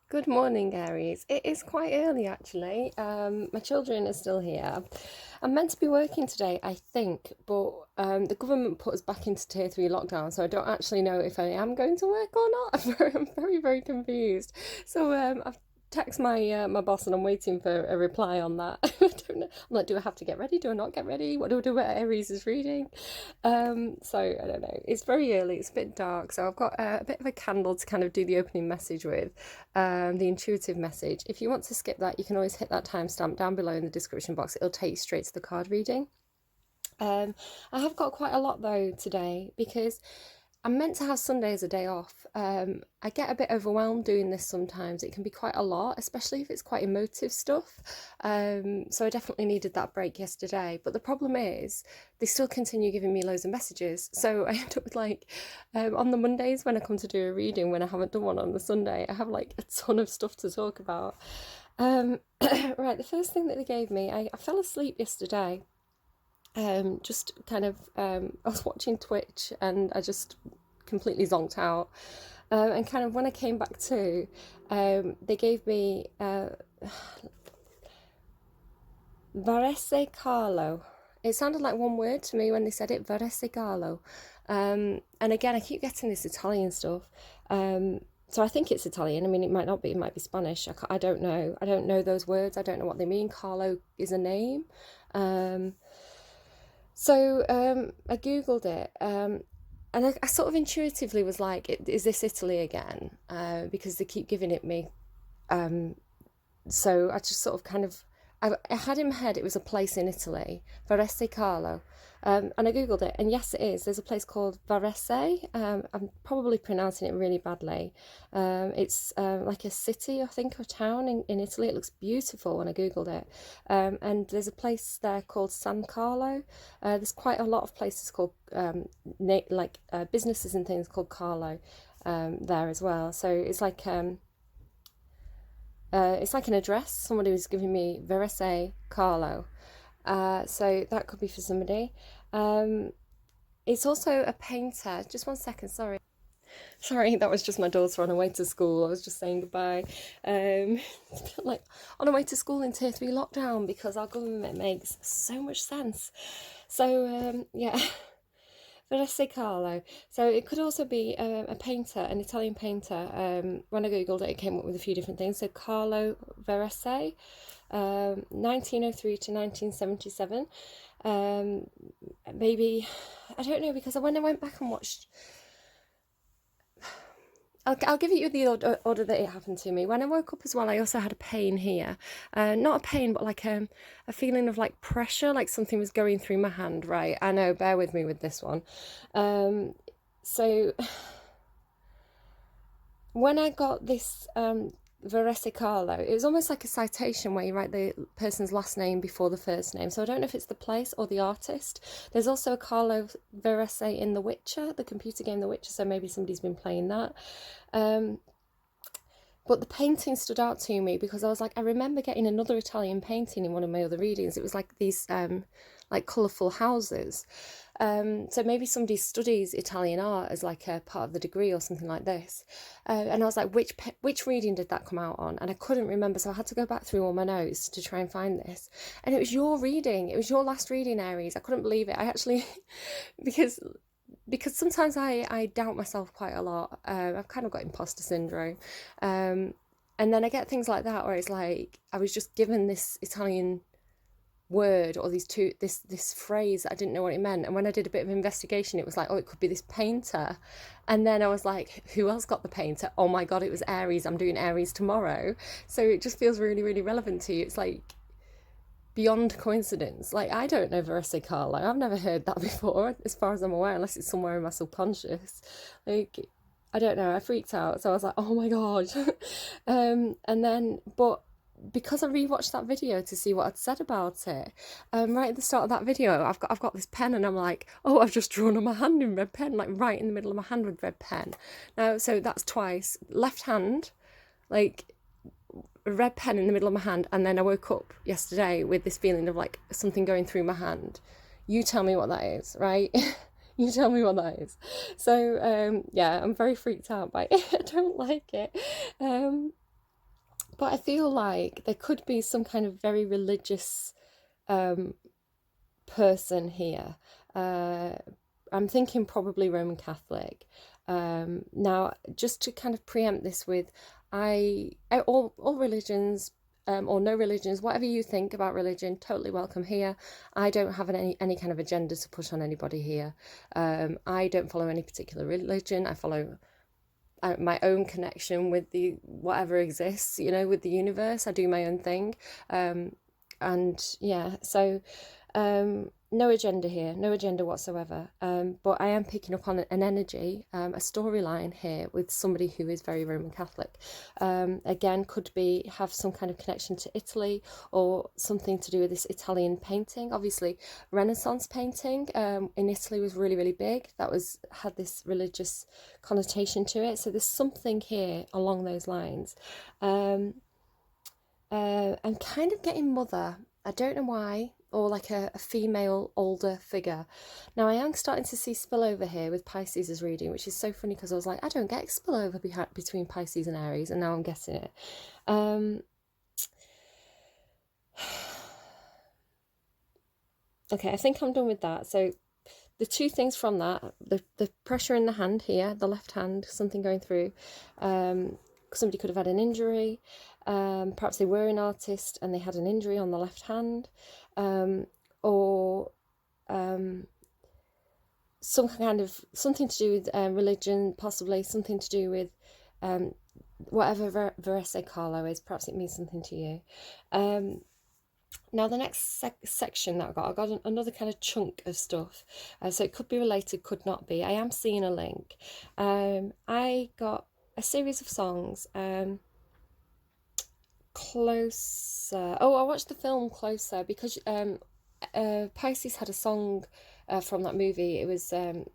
Good morning, Aries. It is quite early actually. My children are still here. I'm meant to be working today, I think, but the government put us back into tier three lockdown, so I don't actually know if I am going to work or not. I'm very, very confused. So I've texted my boss and I'm waiting for a reply on that. I don't know. I'm like, do I have to get ready? Do I not get ready? What do I do when Aries is reading? So I don't know. It's very early. It's a bit dark, so I've got a bit of a candle to kind of do the opening message with, the intuitive message. If you want to skip that, you can always hit that timestamp down below in the description box. It'll take you straight to the card reading. I have got quite a lot though today because I'm meant to have Sunday as a day off. I get a bit overwhelmed doing this sometimes. It can be quite a lot, especially if it's quite emotive stuff. So I definitely needed that break yesterday. But the problem is, they still continue giving me loads of messages. So I end up with on the Mondays when I come to do a reading, when I haven't done one on the Sunday, I have like a ton of stuff to talk about. Right, the first thing that they gave me, I fell asleep yesterday. Just kind of, I was watching Twitch and I just completely zonked out. And kind of when I came back to, they gave me Varese Carlo. It sounded like one word to me when they said it, Varese Carlo. And again, I keep getting this Italian stuff. So I think it's Italian. I mean, it might not be. It might be Spanish. I don't know. I don't know those words. I don't know what they mean. Carlo is a name. So I googled it, and I sort of intuitively was like, "Is this Italy again?" Because they keep giving it me. So I just sort of kind of, I had in my head it was a place in Italy, Varese Carlo, and I googled it, and yes, it is. There's a place called Varese. I'm probably pronouncing it really badly. It's like a city, I think, or town in Italy. It looks beautiful when I googled it, and there's a place there called San Carlo. There's quite a lot of places called businesses and things called Carlo there as well. So it's like an address. Somebody was giving me Verese Carlo. So that could be for somebody. It's also a painter. Just one second, sorry. Sorry, that was just my daughter on her way to school. I was just saying goodbye. Like on her way to school in tier three lockdown because our government makes so much sense. So yeah. Verese Carlo. So it could also be a painter, an Italian painter. When I googled it, it came up with a few different things. So Carlo Verese, 1903 to 1977. Maybe, I don't know, because when I went back and watched, I'll give you the order that it happened to me. When I woke up as well, I also had a pain here. Not a pain, but like a feeling of like pressure, like something was going through my hand, right? I know, bear with me with this one. So when I got this Verese Carlo, it was almost like a citation where you write the person's last name before the first name. So I don't know if it's the place or the artist. There's also a Carlo Verese in The Witcher, the computer game The Witcher, so maybe somebody's been playing that. But the painting stood out to me because I was like, I remember getting another Italian painting in one of my other readings. It was like these like colourful houses. So maybe somebody studies Italian art as like a part of the degree or something like this. And I was like, which reading did that come out on? And I couldn't remember, so I had to go back through all my notes to try and find this. And it was your reading. It was your last reading, Aries. I couldn't believe it. I actually, because sometimes I doubt myself quite a lot. I've kind of got imposter syndrome. And then I get things like that where it's like I was just given this Italian word or this phrase that I didn't know what it meant, and when I did a bit of investigation it was like, oh, it could be this painter, and then I was like, who else got the painter? Oh my god, it was Aries. I'm doing Aries tomorrow, so it just feels really, really relevant to you. It's like beyond coincidence. Like, I don't know Verse Carlo. I've never heard that before, as far as I'm aware, unless it's somewhere in my subconscious. Like, I don't know. I freaked out. So I was like, oh my god. And then, but because I rewatched that video to see what I'd said about it, right at the start of that video, I've got this pen, and I'm like, oh, I've just drawn on my hand in red pen, like right in the middle of my hand with red pen. Now, so that's twice. Left hand, like a red pen in the middle of my hand, and then I woke up yesterday with this feeling of like something going through my hand. You tell me what that is, right? You tell me what that is. So yeah, I'm very freaked out by it. I don't like it. But I feel like there could be some kind of very religious person here. I'm thinking probably Roman Catholic. Now, just to kind of preempt this with, all religions, or no religions, whatever you think about religion, totally welcome here. I don't have any kind of agenda to push on anybody here. I don't follow any particular religion. I follow my own connection with the whatever exists, with the universe. I do my own thing. And yeah, so no agenda here, no agenda whatsoever. But I am picking up on an energy, a storyline here with somebody who is very Roman Catholic. Again, could have some kind of connection to Italy, or something to do with this Italian painting. Obviously, Renaissance painting in Italy was really, really big. That had this religious connotation to it. So there's something here along those lines. I'm kind of getting mother. I don't know why, or like a female older figure. Now I am starting to see spillover here with Pisces' reading, which is so funny because I was like, I don't get spillover between Pisces and Aries, and now I'm getting it. Okay, I think I'm done with that. So the two things from that, the pressure in the hand here, the left hand, something going through. Somebody could have had an injury. Perhaps they were an artist and they had an injury on the left hand, or something to do with religion, possibly something to do with whatever Verese Carlo is. Perhaps it means something to you. Now the next section that I got another kind of chunk of stuff. So it could be related, could not be. I am seeing a link. I got a series of songs. Closer. Oh, I watched the film Closer because Pisces had a song from that movie. It was I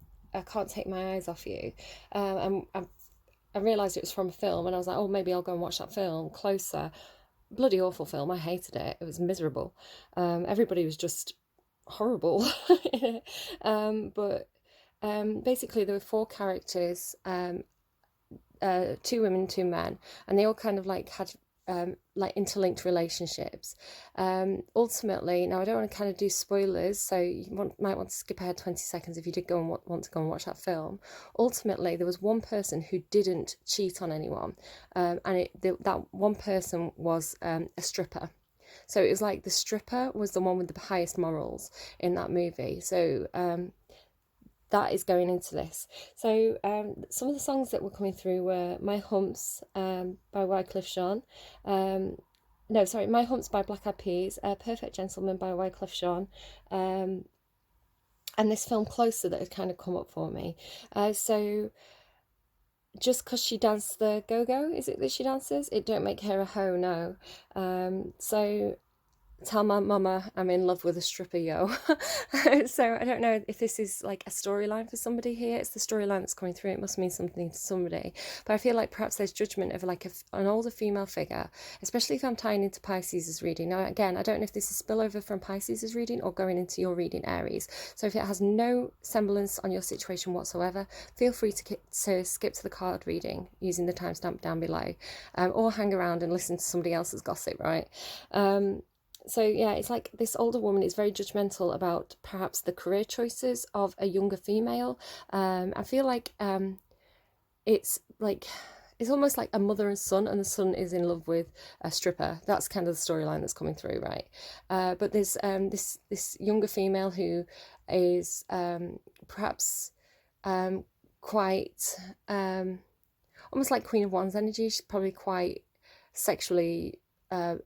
Can't Take My Eyes Off You. And I realised it was from a film, and I was like, oh, maybe I'll go and watch that film, Closer. Bloody awful film. I hated it. It was miserable. Everybody was just horrible. But basically there were 4 characters, 2 women, 2 men, and they all kind of like had like interlinked relationships. Ultimately, now I don't want to kind of do spoilers, so you might want to skip ahead 20 seconds if you did go and want to go and watch that film. Ultimately, there was one person who didn't cheat on anyone, and that one person was a stripper. So it was like the stripper was the one with the highest morals in that movie. So that is going into this. So some of the songs that were coming through were My Humps by Wycliff Jean. No, sorry, My Humps by Black Eyed Peas, Perfect Gentleman by Wycliff Jean, and this film Closer that had kind of come up for me. So just because she danced the go-go, is it that she dances? It don't make her a hoe, no. So tell my mama I'm in love with a stripper, yo. So I don't know if this is like a storyline for somebody here. It's the storyline that's coming through. It must mean something to somebody. But I feel like perhaps there's judgment of like an older female figure, especially if I'm tying into Pisces' reading. Now, again, I don't know if this is spillover from Pisces' reading or going into your reading, Aries. So if it has no semblance on your situation whatsoever, feel free to skip to the card reading using the timestamp down below, or hang around and listen to somebody else's gossip, right? So yeah, it's like this older woman is very judgmental about perhaps the career choices of a younger female. I feel like it's almost like a mother and son, and the son is in love with a stripper. That's kind of the storyline that's coming through, right? But there's this younger female who is perhaps quite almost like Queen of Wands energy. She's probably quite sexually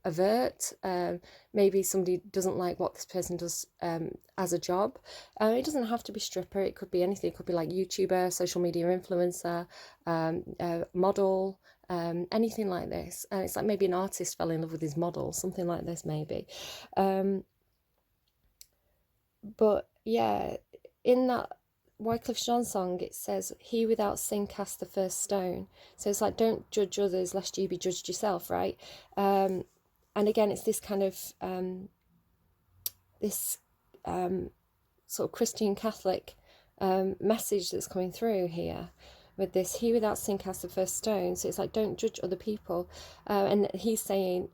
avert. Maybe somebody doesn't like what this person does as a job. It doesn't have to be stripper. It could be anything. It could be like YouTuber, social media influencer, model, anything like this. It's like maybe an artist fell in love with his model, something like this maybe. But yeah, in that Wycliffe Jean song, it says, he without sin cast the first stone. So it's like, don't judge others lest you be judged yourself, right? And again, it's this kind of sort of Christian Catholic message that's coming through here. with this. He without sin cast the first stone. So it's like, don't judge other people. And he's saying,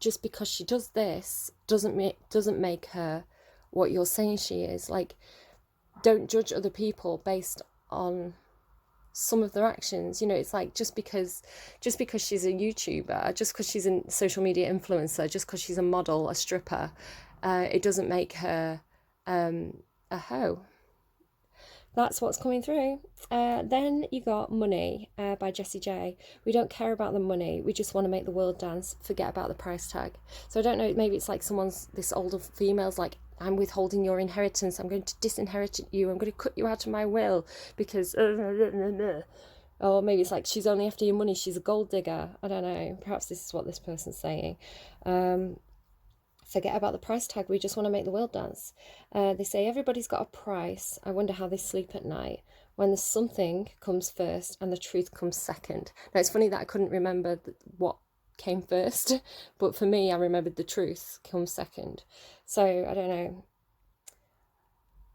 just because she does this doesn't make her what you're saying she is. Like, don't judge other people based on some of their actions. You know, it's like, just because she's a YouTuber, just because she's a social media influencer, just because she's a model, a stripper, it doesn't make her a hoe. That's what's coming through. Then you got Money by Jessie J. We don't care about the money. We just want to make the world dance. Forget about the price tag. So I don't know, maybe it's like this older female's like, I'm withholding your inheritance. I'm going to disinherit you. I'm going to cut you out of my will because... Or maybe it's like, she's only after your money. She's a gold digger. I don't know. Perhaps this is what this person's saying. Forget about the price tag. We just want to make the world dance. They say everybody's got a price. I wonder how they sleep at night when the something comes first and the truth comes second. Now, it's funny that I couldn't remember what came first, but for me, I remembered the truth comes second. So I don't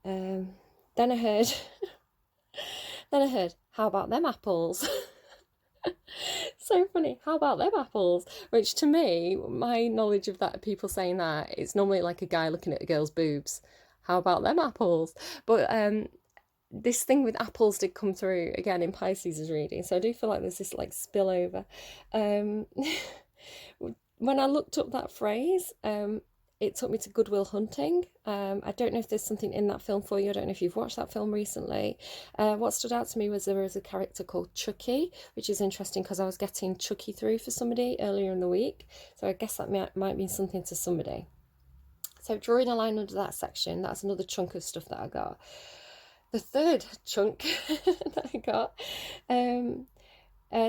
know. Then I heard how about them apples? So funny, how about them apples? Which to me, my knowledge of that, people saying that, it's normally like a guy looking at a girl's boobs. How about them apples? But this thing with apples did come through again in Pisces' reading, so I do feel like there's this like spillover. When I looked up that phrase, it took me to Good Will Hunting. I don't know if there's something in that film for you. I don't know if you've watched that film recently. What stood out to me was there was a character called Chucky, which is interesting because I was getting Chucky through for somebody earlier in the week. So I guess that might mean something to somebody. So drawing a line under that section, that's another chunk of stuff that I got. The third chunk that I got...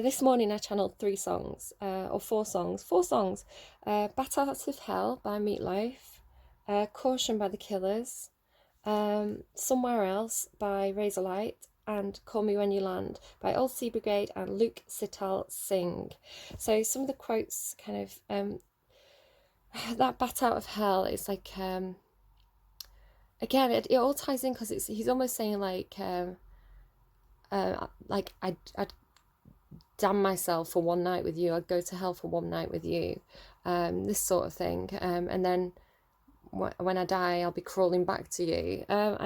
this morning I channeled 3 songs, or 4 songs. Bat Out of Hell by Meatloaf, Caution by The Killers, Somewhere Else by Razorlight, and Call Me When You Land by Old Sea Brigade and Luke Sital Singh. So some of the quotes kind of, that Bat Out of Hell is like, again, it all ties in because he's almost saying like I'd damn myself for one night with you, I'd go to hell for one night with you, this sort of thing, and then when I die I'll be crawling back to you. And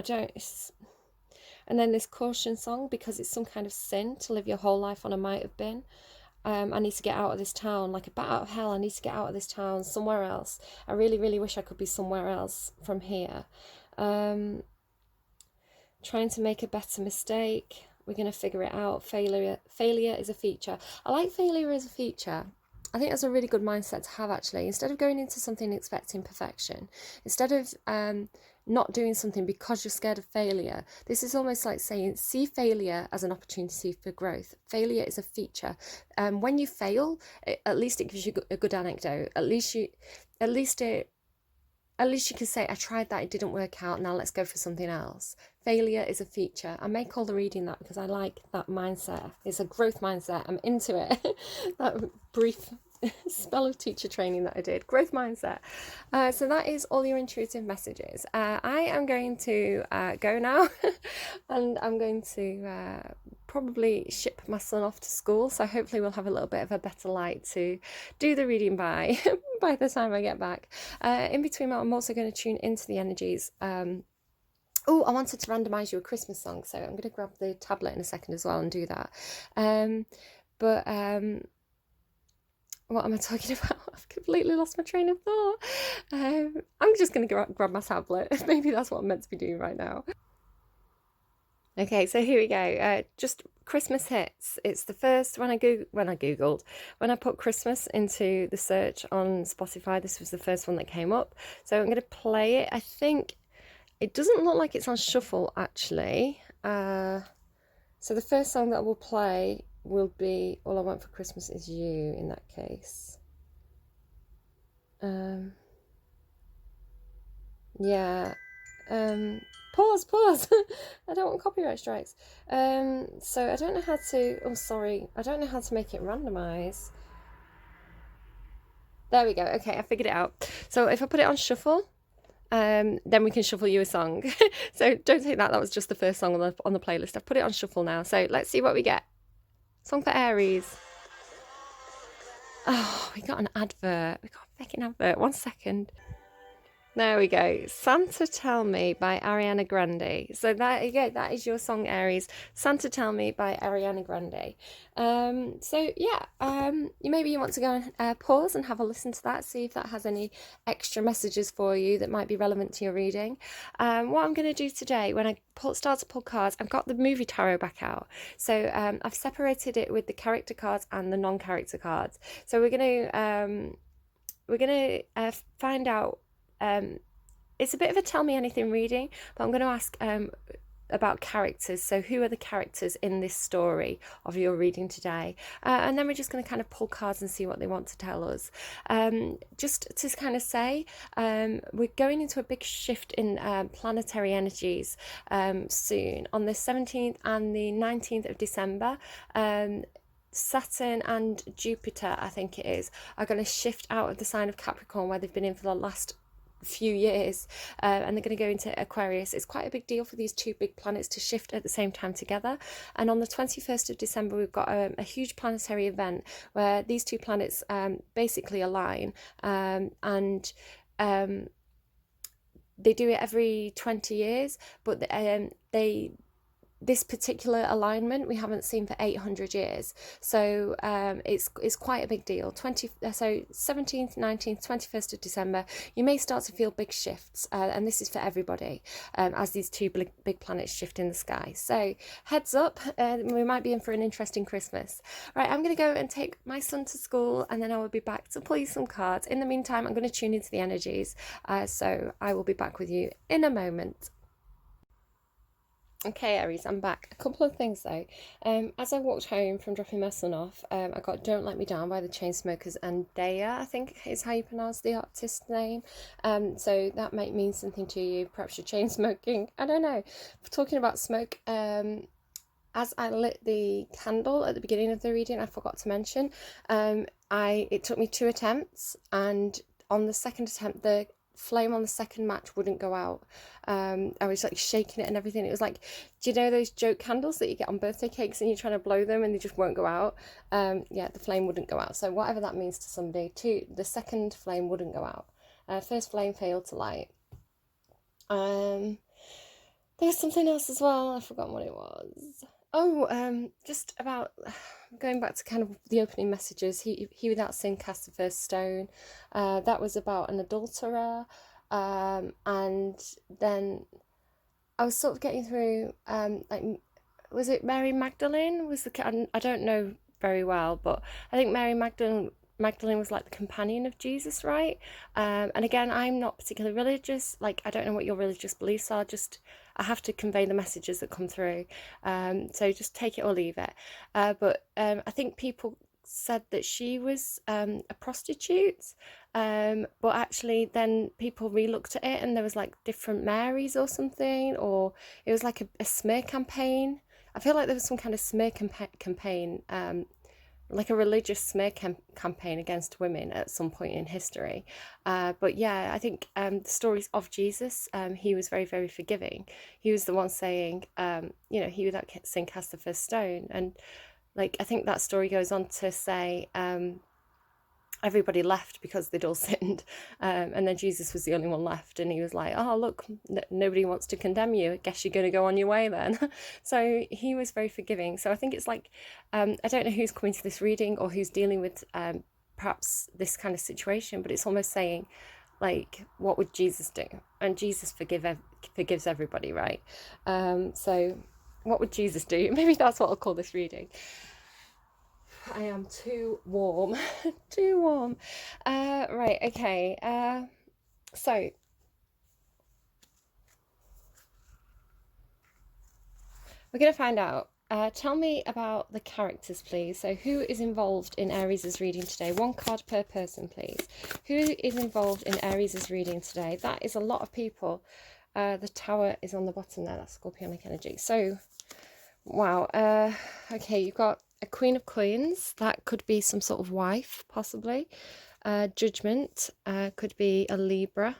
then this caution song, because it's some kind of sin to live your whole life on a might have been. I need to get out of this town, like a bat out of hell. I need to get out of this town, somewhere else. I really, really wish I could be somewhere else from here. Trying to make a better mistake. We're going to figure it out. Failure is a feature. I like failure as a feature. I think that's a really good mindset to have, actually. Instead of going into something expecting perfection, instead of not doing something because you're scared of failure, this is almost like saying, see failure as an opportunity for growth. Failure is a feature. When you fail, at least it gives you a good anecdote. At least you can say, I tried that, it didn't work out, now let's go for something else. Failure is a feature. I may call the reading that because I like that mindset. It's a growth mindset. I'm into it. That brief spell of teacher training that I did. Growth mindset. So that is all your intuitive messages. I am going to go now and I'm going to probably ship my son off to school. So hopefully we'll have a little bit of a better light to do the reading by the time I get back. In between, I'm also going to tune into the energies. Oh, I wanted to randomise you a Christmas song, so I'm going to grab the tablet in a second as well and do that. What am I talking about? I've completely lost my train of thought. I'm just going to grab my tablet. Maybe that's what I'm meant to be doing right now. Okay, so here we go. Just Christmas hits. It's the first when I put Christmas into the search on Spotify. This was the first one that came up. So I'm going to play it. I think it doesn't look like it's on shuffle, actually. So the first song that we'll play will be All I Want for Christmas Is You, in that case. Yeah. Pause. I don't want copyright strikes. So I don't know how to... Oh, sorry. I don't know how to make it randomise. There we go. Okay, I figured it out. So if I put it on shuffle... then we can shuffle you a song. So don't take that was just the first song on the playlist. I've put it on shuffle now, so let's see what we get. Song for Aries. Oh, we got an advert. We got a fucking advert. 1 second. There we go. Santa Tell Me by Ariana Grande. So that you go, that is your song, Aries. Santa Tell Me by Ariana Grande. So yeah, maybe you want to go and pause and have a listen to that, see if that has any extra messages for you that might be relevant to your reading. What I'm going to do today, when I start to pull cards, I've got the movie tarot back out. So I've separated it with the character cards and the non-character cards. So we're gonna find out. It's a bit of a tell me anything reading, but I'm going to ask about characters. So who are the characters in this story of your reading today? And then we're just going to kind of pull cards and see what they want to tell us. Just to kind of say, we're going into a big shift in planetary energies soon. On the 17th and the 19th of December, Saturn and Jupiter, I think it is, are going to shift out of the sign of Capricorn, where they've been in for the last few years, and they're going to go into Aquarius. It's quite a big deal for these two big planets to shift at the same time together. And on the 21st of December, we've got a huge planetary event where these two planets basically align, and they do it every 20 years, but this particular alignment we haven't seen for 800 years, so it's quite a big deal. So 17th, 19th, 21st of December, you may start to feel big shifts, and this is for everybody, as these two big planets shift in the sky. So heads up, we might be in for an interesting Christmas. Right, I'm going to go and take my son to school, and then I will be back to pull you some cards. In the meantime, I'm going to tune into the energies, so I will be back with you in a moment. Okay, Aries, I'm back. A couple of things though. As I walked home from dropping my son off, I got Don't Let Me Down by the Chainsmokers, and Daya, I think is how you pronounce the artist's name. So that might mean something to you. Perhaps you're chain smoking. I don't know. Talking about smoke, as I lit the candle at the beginning of the reading, I forgot to mention, it took me 2 attempts, and on the second attempt, the flame on the second match wouldn't go out. I was like shaking it and everything. It was like, do you know those joke candles that you get on birthday cakes and you're trying to blow them and they just won't go out? Yeah, the flame wouldn't go out. So whatever that means to somebody, the second flame wouldn't go out. First flame failed to light. There was something else as well. I've forgotten what it was. Oh, just about going back to kind of the opening messages. He without sin cast the first stone. That was about an adulterer. And then I was sort of getting through, like, was it Mary Magdalene? I don't know very well, but I think Mary Magdalene was like the companion of Jesus, right? And again, I'm not particularly religious. Like, I don't know what your religious beliefs are. I have to convey the messages that come through. So just take it or leave it. But I think people said that she was a prostitute, but actually then people re-looked at it and there was like different Marys or something, or it was like a smear campaign. I feel like there was some kind of smear campaign, like a religious smear campaign against women at some point in history. But yeah, I think the stories of Jesus, he was very, very forgiving. He was the one saying, he without sin cast the first stone. And like, I think that story goes on to say, everybody left because they'd all sinned, and then Jesus was the only one left, and he was like, oh look, nobody wants to condemn you, I guess you're going to go on your way then. So he was very forgiving. So I think it's like, I don't know who's coming to this reading or who's dealing with perhaps this kind of situation, but it's almost saying, like, what would Jesus do? And Jesus forgives everybody, right? So what would Jesus do? Maybe that's what I'll call this reading. I am too warm. Too warm. Right, okay. So we're going to find out. Tell me about the characters, please. So who is involved in Aries' reading today? 1 card per person, please. Who is involved in Aries' reading today? That is a lot of people. The Tower is on the bottom there. That's Scorpionic energy. So, wow. Okay, you've got a Queen of Coins. That could be some sort of wife, possibly. Judgment could be a Libra.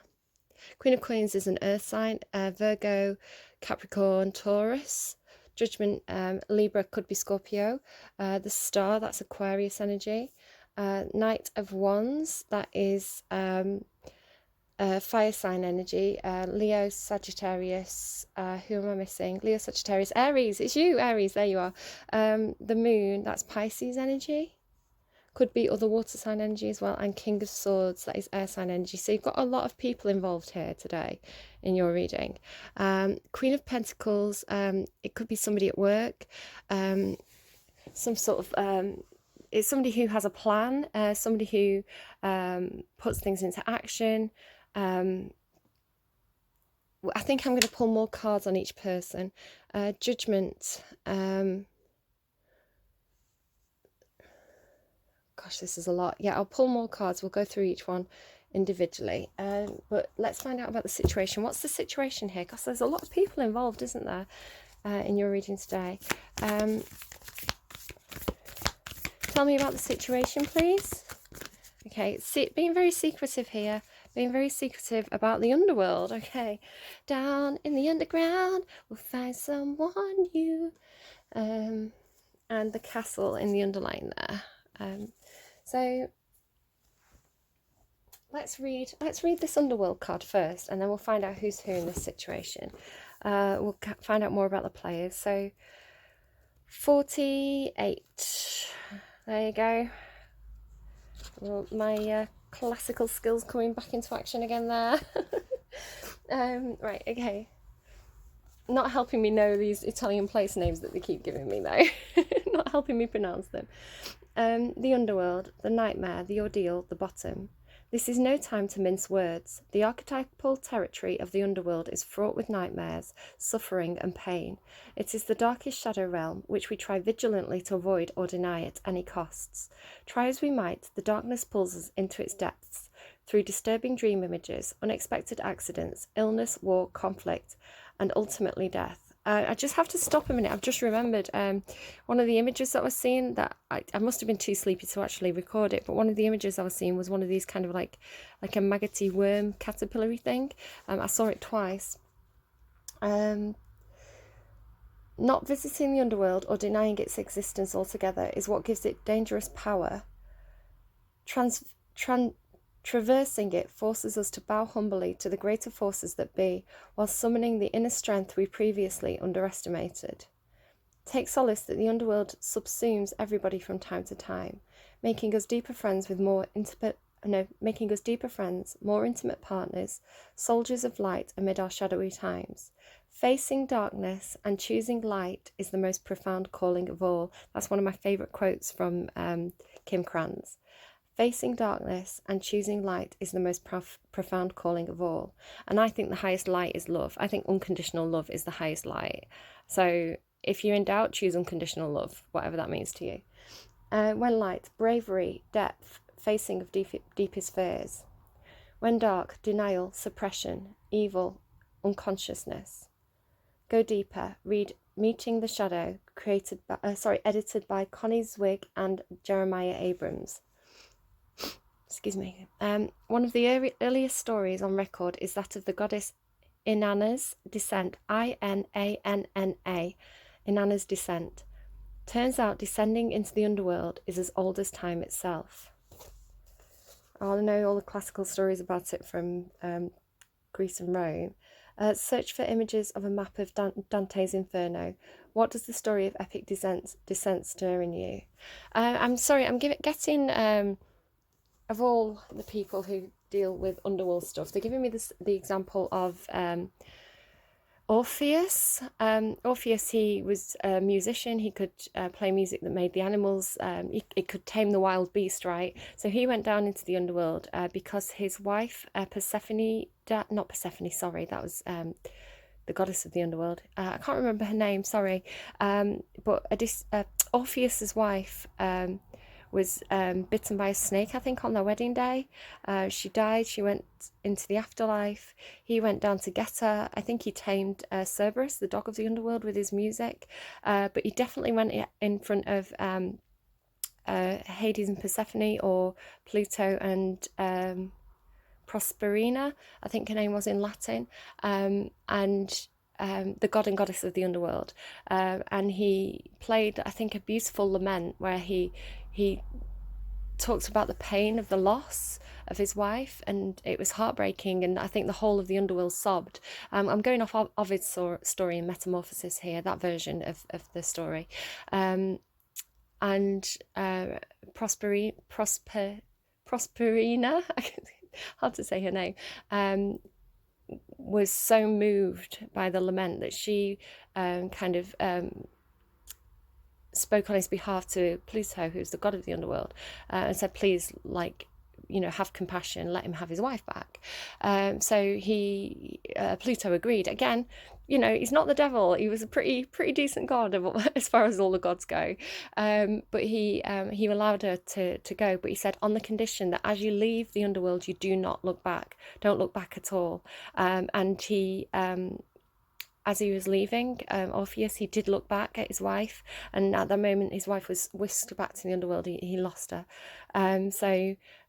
Queen of Coins is an earth sign. Virgo, Capricorn, Taurus. Judgment, Libra could be Scorpio. The Star, that's Aquarius energy. Knight of Wands, that is fire sign energy. Leo, Sagittarius, who am I missing? Leo, Sagittarius, Aries, it's you, Aries, there you are. The Moon, that's Pisces energy. Could be other water sign energy as well. And King of Swords, that is air sign energy. So you've got a lot of people involved here today in your reading. Queen of Pentacles, it could be somebody at work, some sort of it's somebody who has a plan, somebody who puts things into action. I think I'm going to pull more cards on each person. Judgment. Gosh, this is a lot. Yeah, I'll pull more cards. We'll go through each one individually. But let's find out about the situation. What's the situation here? Because there's a lot of people involved, isn't there, in your reading today? Tell me about the situation, please. Okay, being very secretive here. Being very secretive about the underworld. Okay, down in the underground, we'll find someone new. And the castle in the underline there. So let's read this underworld card first, and then we'll find out who's who in this situation. We'll find out more about the players. So 48. There you go. Well, my classical skills coming back into action again there. Right, okay. Not helping me know these Italian place names that they keep giving me though. Not helping me pronounce them. The underworld, the nightmare, the ordeal, the bottom. This is no time to mince words. The archetypal territory of the underworld is fraught with nightmares, suffering and pain. It is the darkest shadow realm, which we try vigilantly to avoid or deny at any costs. Try as we might, the darkness pulls us into its depths, through disturbing dream images, unexpected accidents, illness, war, conflict, and ultimately death. I just have to stop a minute. I've just remembered one of the images that I was seeing, that I must have been too sleepy to actually record it, but one of the images I was seeing was one of these kind of like a maggoty worm caterpillar thing. I saw it twice. Not visiting the underworld or denying its existence altogether is what gives it dangerous power. Traversing it forces us to bow humbly to the greater forces that be, while summoning the inner strength we previously underestimated. Take solace that the underworld subsumes everybody from time to time, making us deeper friends more intimate partners, soldiers of light amid our shadowy times. Facing darkness and choosing light is the most profound calling of all. That's one of my favourite quotes from Kim Kranz. Facing darkness and choosing light is the most profound calling of all. And I think the highest light is love. I think unconditional love is the highest light. So if you're in doubt, choose unconditional love, whatever that means to you. When light, bravery, depth, facing of deepest fears. When dark, denial, suppression, evil, unconsciousness. Go deeper. Read Meeting the Shadow, edited by Connie Zwig and Jeremiah Abrams. Excuse me. One of the earliest stories on record is that of the goddess Inanna's descent, I-N-A-N-N-A, Inanna's descent. Turns out descending into the underworld is as old as time itself. I know all the classical stories about it from Greece and Rome. Search for images of a map of Dante's Inferno. What does the story of epic descent stir in you? I'm sorry, I'm getting... of all the people who deal with underworld stuff, they're giving me the example of Orpheus. Orpheus, he was a musician. He could play music that made the animals. It could tame the wild beast, right? So he went down into the underworld because his wife, Persephone, not Persephone, sorry, that was the goddess of the underworld. I can't remember her name, sorry. But Orpheus's wife... was bitten by a snake, I think, on their wedding day. She died. She went into the afterlife. He went down to get her. I think he tamed Cerberus, the dog of the underworld, with his music. But he definitely went in front of Hades and Persephone, or Pluto and Prosperina, I think her name was in Latin. And the god and goddess of the underworld, and he played, I think, a beautiful lament where he talks about the pain of the loss of his wife, and it was heartbreaking, and I think the whole of the underworld sobbed. I'm going off Ovid's story in Metamorphosis here, that version of the story. And Prosperina, hard to say her name, was so moved by the lament that she spoke on his behalf to Pluto, who's the god of the underworld, and said, please, like, have compassion, let him have his wife back. So Pluto agreed. Again, he's not the devil. He was a pretty decent god as far as all the gods go. But he allowed her to go. But he said, on the condition that as you leave the underworld, you do not look back. Don't look back at all. And he, as he was leaving, Orpheus, he did look back at his wife. And at that moment, his wife was whisked back to the underworld. He lost her.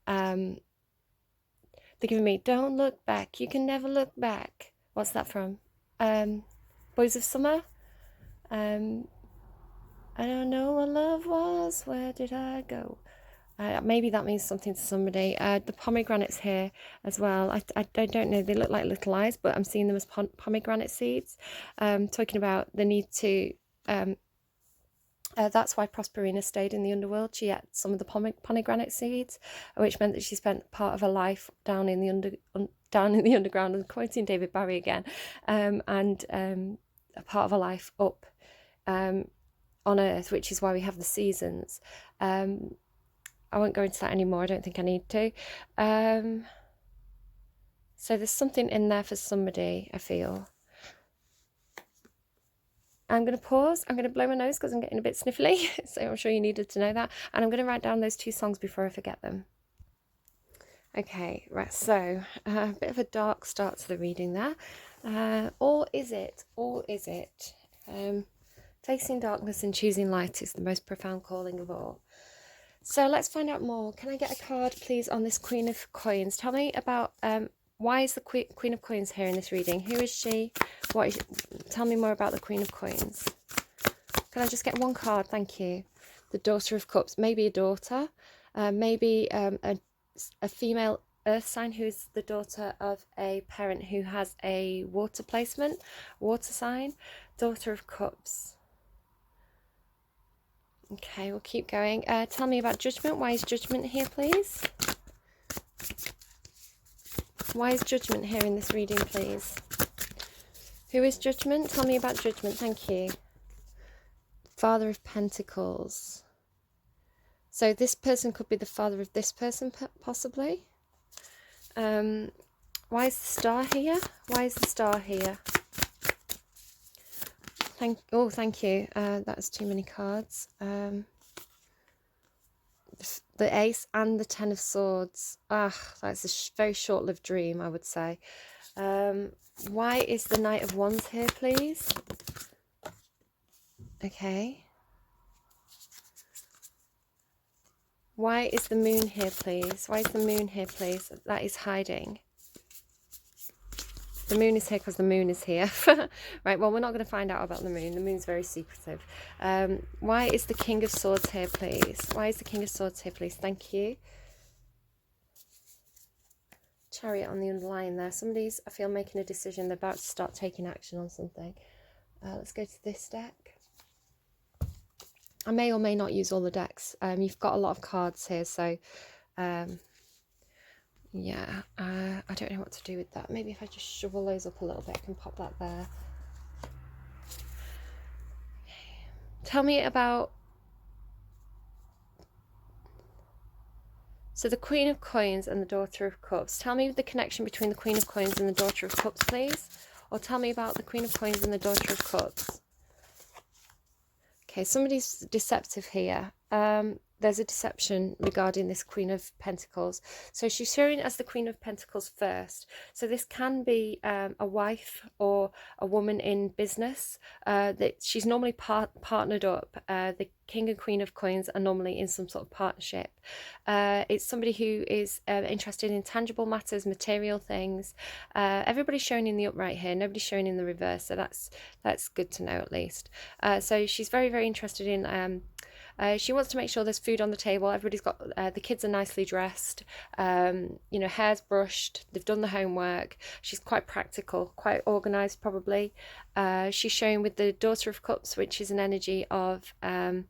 They're giving me, don't look back. You can never look back. What's that from? Boys of Summer. I don't know what love was. Where did I go? Maybe that means something to somebody. The pomegranates here as well. I don't know. They look like little eyes, but I'm seeing them as pomegranate seeds. Talking about the need to... that's why Prosperina stayed in the underworld. She ate some of the pomegranate seeds, which meant that she spent part of her life down in the underground. I'm quoting David Barry again, and a part of her life up on Earth, which is why we have the seasons. I won't go into that anymore. I don't think I need to. So there's something in there for somebody, I feel. I'm going to pause. I'm going to blow my nose because I'm getting a bit sniffly. So I'm sure you needed to know that. And I'm going to write down those 2 songs before I forget them. Okay, right. So a bit of a dark start to the reading there. Or is it? Or is it? Facing darkness and choosing light is the most profound calling of all. So let's find out more. Can I get a card, please, on this Queen of Coins? Tell me about... why is the Queen of Coins here in this reading? Who is she? Tell me more about the Queen of Coins. Can I just get one card? Thank you. The Daughter of Cups. Maybe a daughter. Maybe a female earth sign who is the daughter of a parent who has a water placement. Water sign. Daughter of Cups. Okay, we'll keep going. Tell me about Judgment. Why is Judgment here, please? Why is Judgment here in this reading, please? Who is Judgment? Tell me about Judgment. Thank you. Father of Pentacles. So this person could be the father of this person, possibly. Why is the Star here? Why is the Star here? Thank you. That's too many cards. The Ace and the 10 of Swords. That's a very short-lived dream, I would say. Why is the Knight of Wands here, please? Okay. Why is the Moon here, please? Why is the Moon here, please? That is hiding. The Moon is here because the Moon is here. Right, well, we're not going to find out about the Moon. The Moon's very secretive. Why is the King of Swords here, please? Why is the King of Swords here, please? Thank you. Chariot on the underlying there. Somebody's, I feel, making a decision. They're about to start taking action on something. Let's go to this deck. I may or may not use all the decks. You've got a lot of cards here, so... yeah, I don't know what to do with that. Maybe if I just shovel those up a little bit, I can pop that there. Tell me about... So the Queen of Coins and the Daughter of Cups. Tell me the connection between the Queen of Coins and the Daughter of Cups, please. Or tell me about the Queen of Coins and the Daughter of Cups. Okay, somebody's deceptive here. there's a deception regarding this Queen of Pentacles. So she's showing as the Queen of Pentacles first. So this can be a wife or a woman in business. That she's normally partnered up. The King and Queen of Coins are normally in some sort of partnership. It's somebody who is interested in tangible matters, material things. Everybody's shown in the upright here. Nobody's shown in the reverse. So that's good to know at least. So she's very, very interested in... she wants to make sure there's food on the table. Everybody's got, the kids are nicely dressed, you know, hair's brushed, they've done the homework. She's quite practical, quite organised probably. She's shown with the Daughter of Cups, which is an energy of an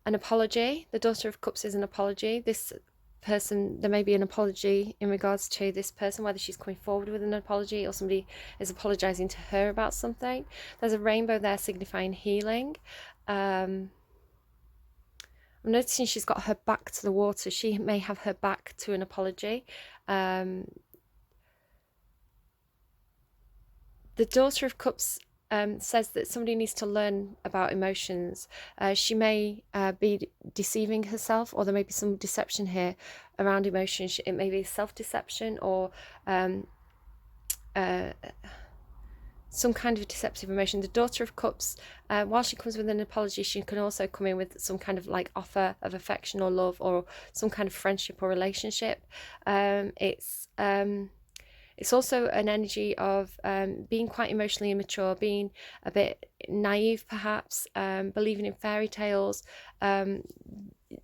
apology. The Daughter of Cups is an apology. This person, there may be an apology in regards to this person, whether she's coming forward with an apology or somebody is apologizing to her about something. There's a rainbow there signifying healing. I'm noticing she's got her back to the water. She may have her back to an apology. The Daughter of Cups says that somebody needs to learn about emotions. She may be deceiving herself, or there may be some deception here around emotions. It may be self-deception or some kind of deceptive emotion. The Daughter of Cups, while she comes with an apology, she can also come in with some kind of like offer of affection or love or some kind of friendship or relationship. It's also an energy of being quite emotionally immature, being a bit naive perhaps, believing in fairy tales.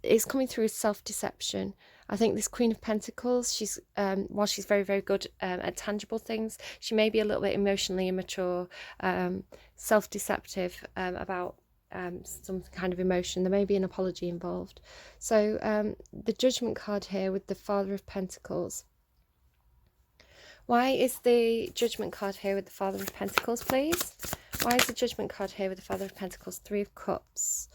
It's coming through as self-deception. I think this Queen of Pentacles, she's while she's very, very good at tangible things, she may be a little bit emotionally immature, self-deceptive about some kind of emotion. There may be an apology involved. So the Judgment card here with the Father of Pentacles. Why is the Judgment card here with the Father of Pentacles, please? Why is the Judgment card here with the Father of Pentacles? Three of Cups.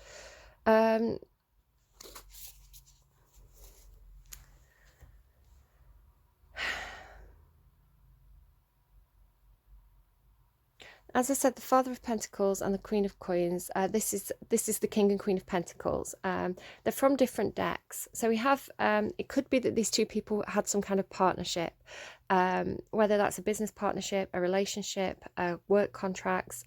As I said, the Father of Pentacles and the Queen of Coins, this is the King and Queen of Pentacles. They're from different decks. So we have, it could be that these two people had some kind of partnership, whether that's a business partnership, a relationship, work contracts.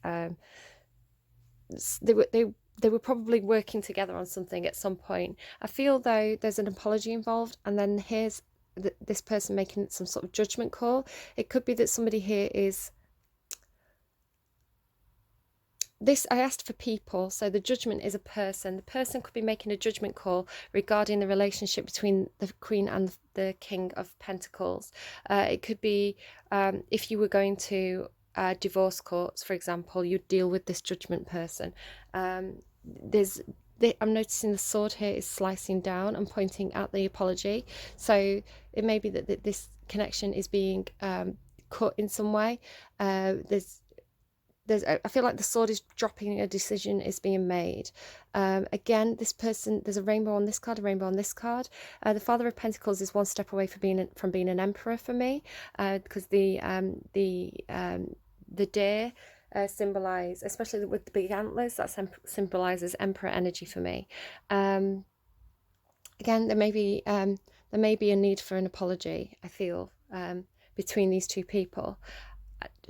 They were probably working together on something at some point. I feel though there's an apology involved, and then here's this person making some sort of judgment call. It could be that somebody here is... I asked for people, so the judgment is a person. The person could be making a judgment call regarding the relationship between the Queen and the King of Pentacles. It could be if you were going to divorce courts, for example, you'd deal with this judgment person. I'm noticing the sword here is slicing down and pointing at the apology. So it may be that this connection is being cut in some way. I feel like the sword is dropping, a decision is being made. Again, this person, there's a rainbow on this card, a rainbow on this card. The Father of Pentacles is one step away from being an emperor for me, because the deer symbolise, especially with the big antlers, that symbolises emperor energy for me. Again, there may be a need for an apology, I feel, between these two people.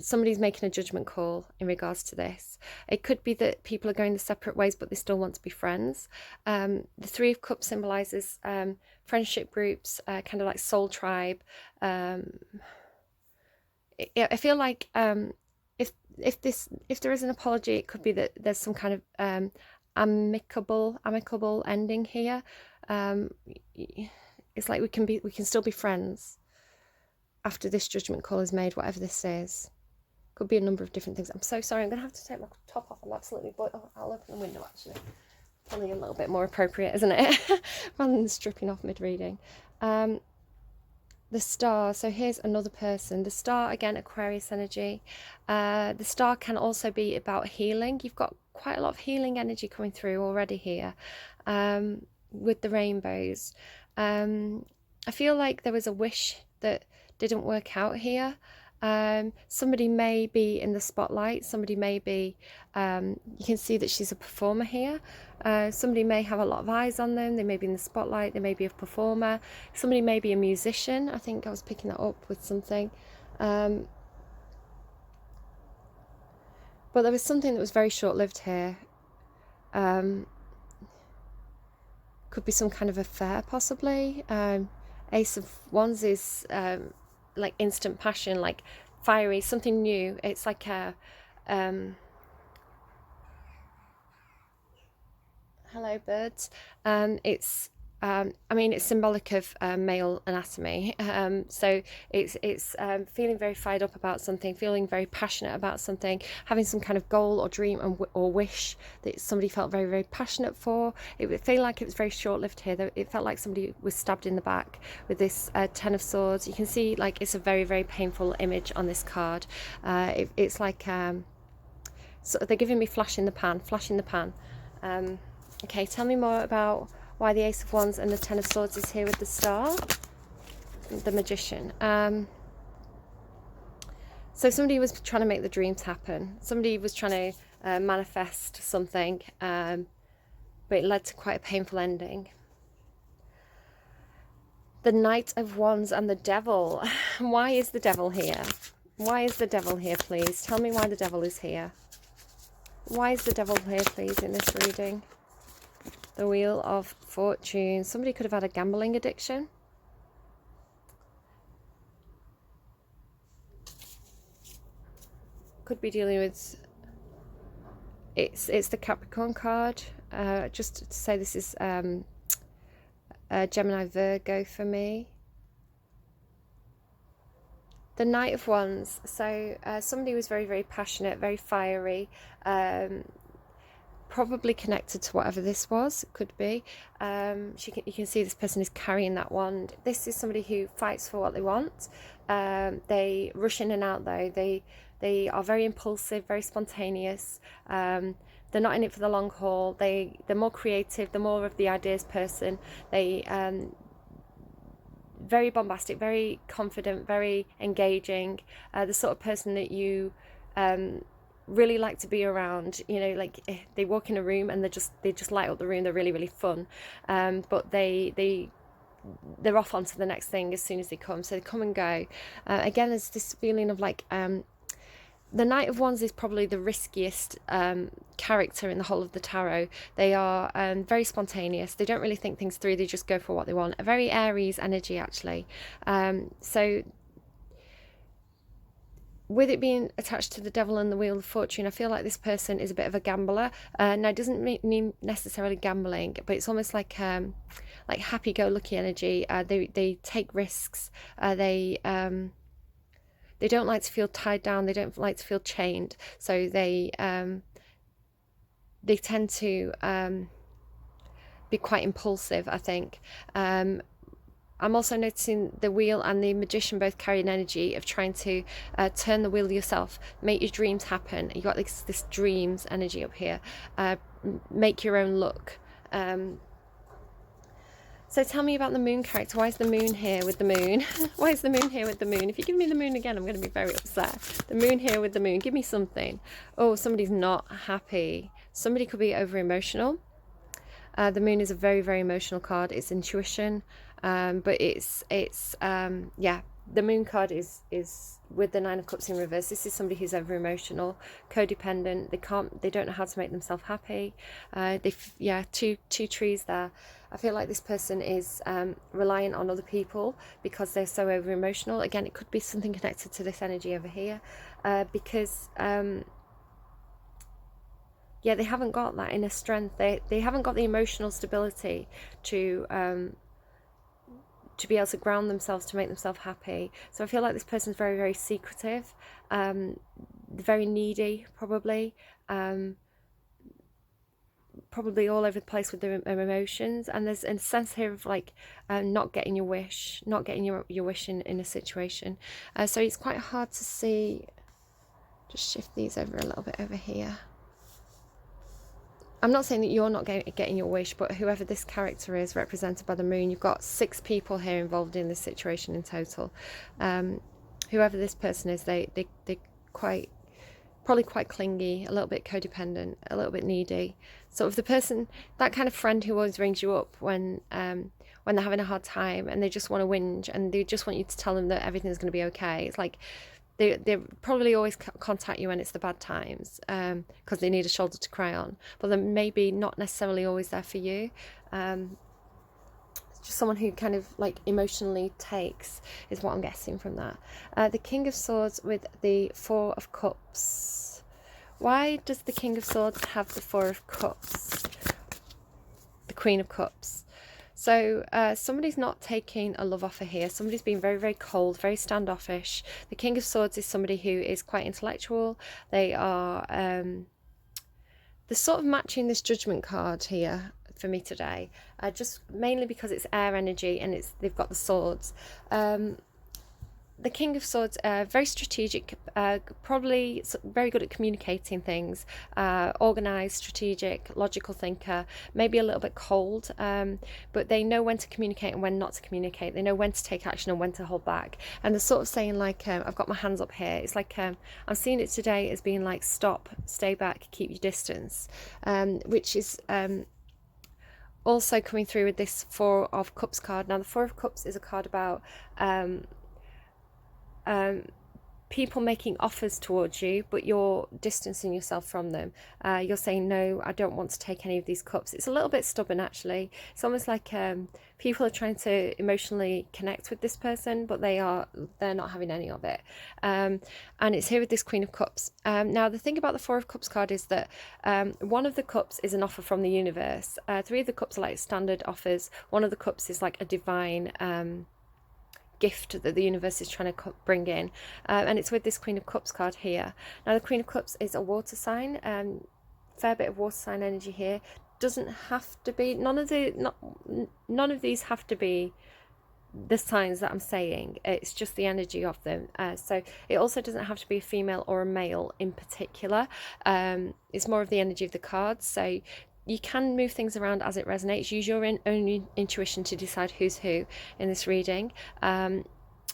Somebody's making a judgment call in regards to this. It could be that people are going their separate ways, but they still want to be friends. The Three of Cups symbolises friendship groups, kind of like soul tribe. I feel like if there is an apology, it could be that there's some kind of amicable ending here. It's like we can still be friends after this judgment call is made, whatever this is. Could be a number of different things. I'm so sorry, I'm going to have to take my top off. I'm absolutely... I'll open the window, actually. Probably a little bit more appropriate, isn't it? Rather than stripping off mid-reading. The Star. So here's another person. The Star, again, Aquarius energy. The Star can also be about healing. You've got quite a lot of healing energy coming through already here, with the rainbows. I feel like there was a wish that didn't work out here. Somebody may be in the spotlight. Somebody may be, you can see that she's a performer here. Somebody may have a lot of eyes on them. They may be in the spotlight. They may be a performer. Somebody may be a musician. I think I was picking that up with something. But there was something that was very short-lived here. Could be some kind of affair, possibly. Ace of Wands is like instant passion, like fiery, something new. It's like a hello birds. It's I mean, it's symbolic of male anatomy. So it's feeling very fired up about something, feeling very passionate about something, having some kind of goal or dream or wish that somebody felt very, very passionate for. It would feel like it was very short-lived here. It felt like somebody was stabbed in the back with this Ten of Swords. You can see like it's a very, very painful image on this card. It's like so they're giving me flash in the pan, flash in the pan. Okay, tell me more about why the Ace of Wands and the Ten of Swords is here with the Star, the Magician. So somebody was trying to make the dreams happen. Somebody was trying to manifest something, but it led to quite a painful ending. The Knight of Wands and the Devil. Why is the Devil here? Why is the Devil here, please? Tell me why the Devil is here. Why is the Devil here, please, in this reading? The Wheel of Fortune. Somebody could have had a gambling addiction. Could be dealing with... It's the Capricorn card. Just to say this is Gemini Virgo for me. The Knight of Wands. So somebody was very, very passionate, very fiery. Probably connected to whatever this was. It could be. You can see this person is carrying that wand. This is somebody who fights for what they want. They rush in and out though. They are very impulsive, very spontaneous. They're not in it for the long haul. They're more creative. They're more of the ideas person. They very bombastic, very confident, very engaging. The sort of person that you really like to be around. You know, like they walk in a room and they just light up the room. They're really, really fun. But they're off onto the next thing as soon as they come. So they come and go. Again, there's this feeling of like the Knight of Wands is probably the riskiest character in the whole of the tarot. They are very spontaneous. They don't really think things through. They just go for what they want. A very Aries energy, actually. So with it being attached to the Devil and the Wheel of Fortune, I feel like this person is a bit of a gambler. Now, it doesn't mean necessarily gambling, but it's almost like happy-go-lucky energy. They take risks. They don't like to feel tied down. They don't like to feel chained. So they tend to be quite impulsive, I think. I'm also noticing the Wheel and the Magician both carry an energy of trying to turn the wheel yourself, make your dreams happen. You got this dreams energy up here. Make your own luck. So tell me about the Moon character. Why is the Moon here with the Moon? Why is the Moon here with the Moon? If you give me the Moon again, I'm going to be very upset. The Moon here with the Moon. Give me something. Oh, somebody's not happy. Somebody could be over emotional. The Moon is a very, very emotional card. It's intuition. But it's yeah, the Moon card is with the Nine of Cups in reverse. This is somebody who's over emotional, codependent. They don't know how to make themselves happy. Two trees there. I feel like this person is reliant on other people because they're so over emotional. Again, it could be something connected to this energy over here, because yeah, they haven't got that inner strength. They haven't got the emotional stability to be able to ground themselves, to make themselves happy. So I feel like this person's very, very secretive, very needy, probably all over the place with their emotions. And there's a sense here of like not getting your wish, not getting your wish in a situation. So it's quite hard to see. Just shift these over a little bit over here. I'm not saying that you're not getting your wish, but whoever this character is represented by the Moon, you've got 6 people here involved in this situation in total. whoever this person is, they're probably quite clingy, a little bit codependent, a little bit needy. Sort of the person, that kind of friend who always rings you up when they're having a hard time and they just want to whinge and they just want you to tell them that everything's going to be okay. It's like they probably always contact you when it's the bad times, because they need a shoulder to cry on, but they're maybe not necessarily always there for you. Just someone who kind of like emotionally takes, is what I'm guessing from that. The King of Swords with the Four of Cups. Why does the King of Swords have the Four of Cups? The Queen of Cups. So somebody's not taking a love offer here. Somebody's being very, very cold, very standoffish. The King of Swords is somebody who is quite intellectual. They are they're sort of matching this Judgment card here for me today, just mainly because it's air energy and they've got the swords. The King of Swords, very strategic, probably very good at communicating things, organised, strategic, logical thinker, maybe a little bit cold, but they know when to communicate and when not to communicate. They know when to take action and when to hold back. And they're sort of saying like, I've got my hands up here. It's like, I'm seeing it today as being like, stop, stay back, keep your distance, which is also coming through with this Four of Cups card. Now the Four of Cups is a card about people making offers towards you, but you're distancing yourself from them. You're saying, no, I don't want to take any of these cups. It's a little bit stubborn, actually. It's almost like people are trying to emotionally connect with this person, but they're not having any of it. And it's here with this Queen of Cups. Now, the thing about the Four of Cups card is that one of the cups is an offer from the universe. Three of the cups are like standard offers. One of the cups is like a divine gift that the universe is trying to bring in, and it's with this Queen of Cups card here. Now the Queen of Cups is a water sign, fair bit of water sign energy here. Doesn't have to be, none of these have to be the signs that I'm saying. It's just the energy of them. So it also doesn't have to be a female or a male in particular. It's more of the energy of the cards. So you can move things around as it resonates. Use your own intuition to decide who's who in this reading.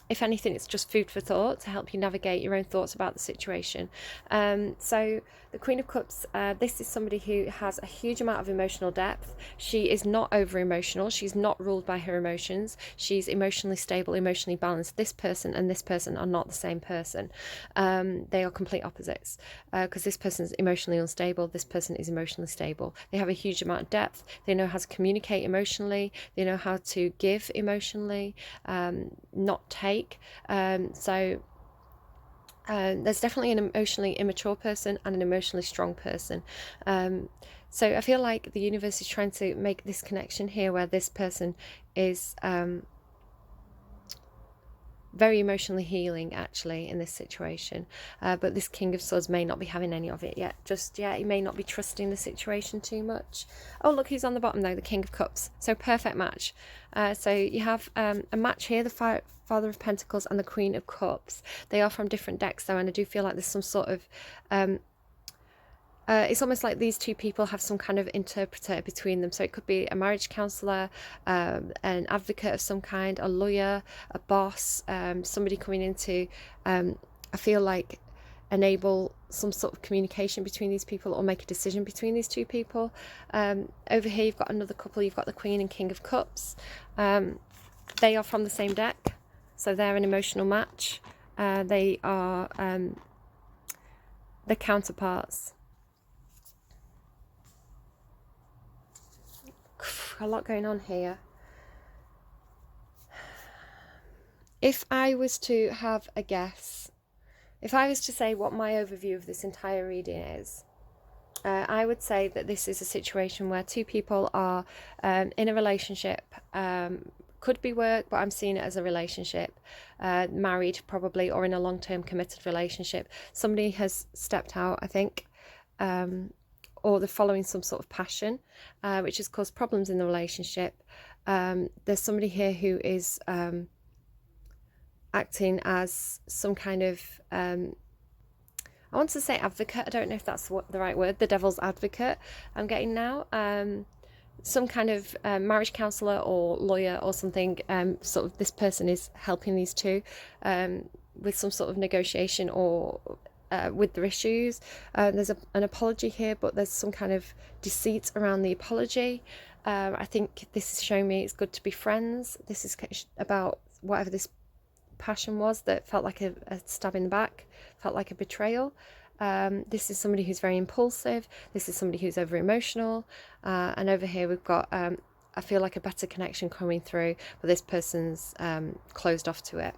If anything, it's just food for thought to help you navigate your own thoughts about the situation. So the Queen of Cups, this is somebody who has a huge amount of emotional depth. She is not over emotional. She's not ruled by her emotions. She's emotionally stable, emotionally balanced. This person and this person are not the same person. They are complete opposites, because this person is emotionally unstable. This person is emotionally stable. They have a huge amount of depth. They know how to communicate emotionally. They know how to give emotionally, not take. There's definitely an emotionally immature person and an emotionally strong person. So I feel like the universe is trying to make this connection here where this person is very emotionally healing actually in this situation, but this King of Swords may not be having any of it yet. Just yet, he may not be trusting the situation too much. Oh look, who's on the bottom though, the King of Cups. So perfect match. So you have a match here, the Father of Pentacles and the Queen of Cups. They are from different decks though, and I do feel like there's some sort of it's almost like these two people have some kind of interpreter between them. So it could be a marriage counsellor, an advocate of some kind, a lawyer, a boss, somebody coming in to, I feel like, enable some sort of communication between these people or make a decision between these two people. Over here you've got another couple. You've got the Queen and King of Cups. They are from the same deck, so they're an emotional match. They are the counterparts. A lot going on here. If I was to have a guess, if I was to say what my overview of this entire reading is, I would say that this is a situation where two people are in a relationship. Could be work, but I'm seeing it as a relationship, married probably, or in a long-term committed relationship. Somebody has stepped out, I think, or they're following some sort of passion, which has caused problems in the relationship. There's somebody here who is acting as some kind of, I want to say advocate, I don't know if that's the right word, the devil's advocate I'm getting now. Some kind of marriage counsellor or lawyer or something. Sort of this person is helping these two. with some sort of negotiation or with their issues. There's an apology here, but there's some kind of deceit around the apology. I think this is showing me it's good to be friends. This is about whatever this passion was that felt like a stab in the back, felt like a betrayal. This is somebody who's very impulsive. This is somebody who's over emotional. And over here we've got, I feel like a better connection coming through, but this person's closed off to it.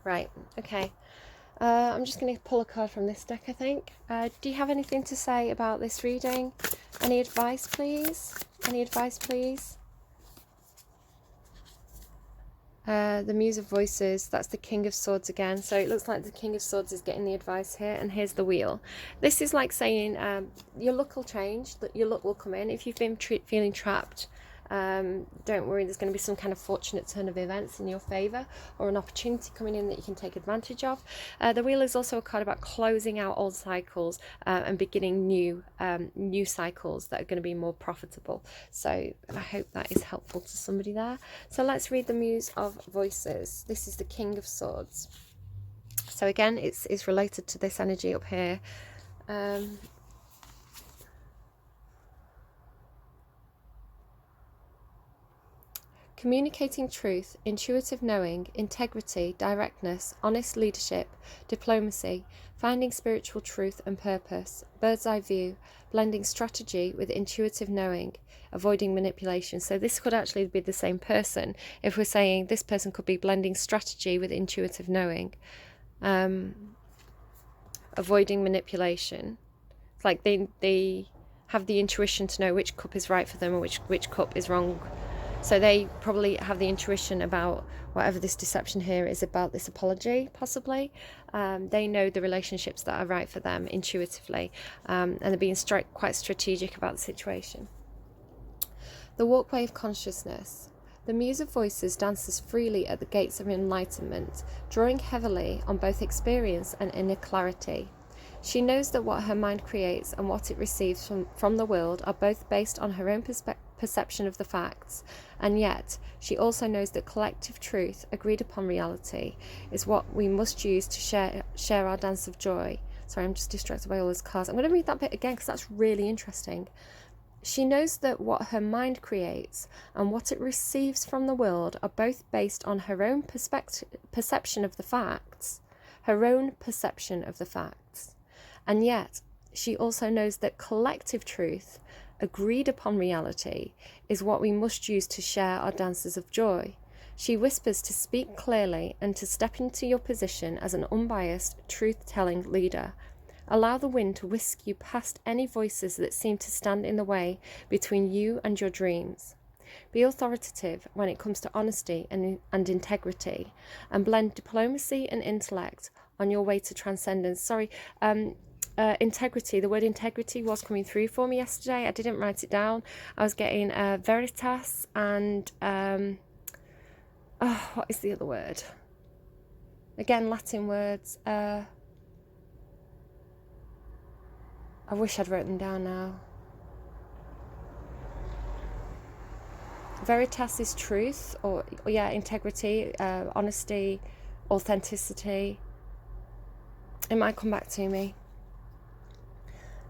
Right, okay. I'm just going to pull a card from this deck, I think. Do you have anything to say about this reading? Any advice, please? Any advice, please? The Muse of Voices, that's the King of Swords again. So it looks like the King of Swords is getting the advice here. And here's the Wheel. This is like saying your luck will change, your luck will come in. If you've been feeling trapped, don't worry, there's going to be some kind of fortunate turn of events in your favour, or an opportunity coming in that you can take advantage of. The Wheel is also a card about closing out old cycles and beginning new cycles that are going to be more profitable. So I hope that is helpful to somebody there. So let's read the Muse of Voices. This is the King of Swords. So again, it's related to this energy up here. Communicating truth, intuitive knowing, integrity, directness, honest leadership, diplomacy, finding spiritual truth and purpose, bird's eye view, blending strategy with intuitive knowing, avoiding manipulation. So this could actually be the same person if we're saying this person could be blending strategy with intuitive knowing, avoiding manipulation. It's like they have the intuition to know which cup is right for them and which cup is wrong. So they probably have the intuition about whatever this deception here is about, this apology, possibly. They know the relationships that are right for them intuitively, and they're being quite strategic about the situation. The walkway of consciousness. The Muse of Voices dances freely at the gates of enlightenment, drawing heavily on both experience and inner clarity. She knows that what her mind creates and what it receives from the world are both based on her own perception of the facts, and yet she also knows that collective truth, agreed upon reality, is what we must use to share our dance of joy. Sorry, I'm just distracted by all those cards. I'm going to read that bit again because that's really interesting. She knows that what her mind creates and what it receives from the world are both based on her own perception of the facts, her own perception of the facts. And yet, she also knows that collective truth, agreed upon reality, is what we must use to share our dances of joy. She whispers to speak clearly and to step into your position as an unbiased, truth-telling leader. Allow the wind to whisk you past any voices that seem to stand in the way between you and your dreams. Be authoritative when it comes to honesty and integrity, and blend diplomacy and intellect on your way to transcendence. Integrity. The word integrity was coming through for me yesterday. I didn't write it down. I was getting veritas and what is the other word? Again, Latin words. I wish I'd written them down now. Veritas is truth, or integrity, honesty, authenticity. It might come back to me.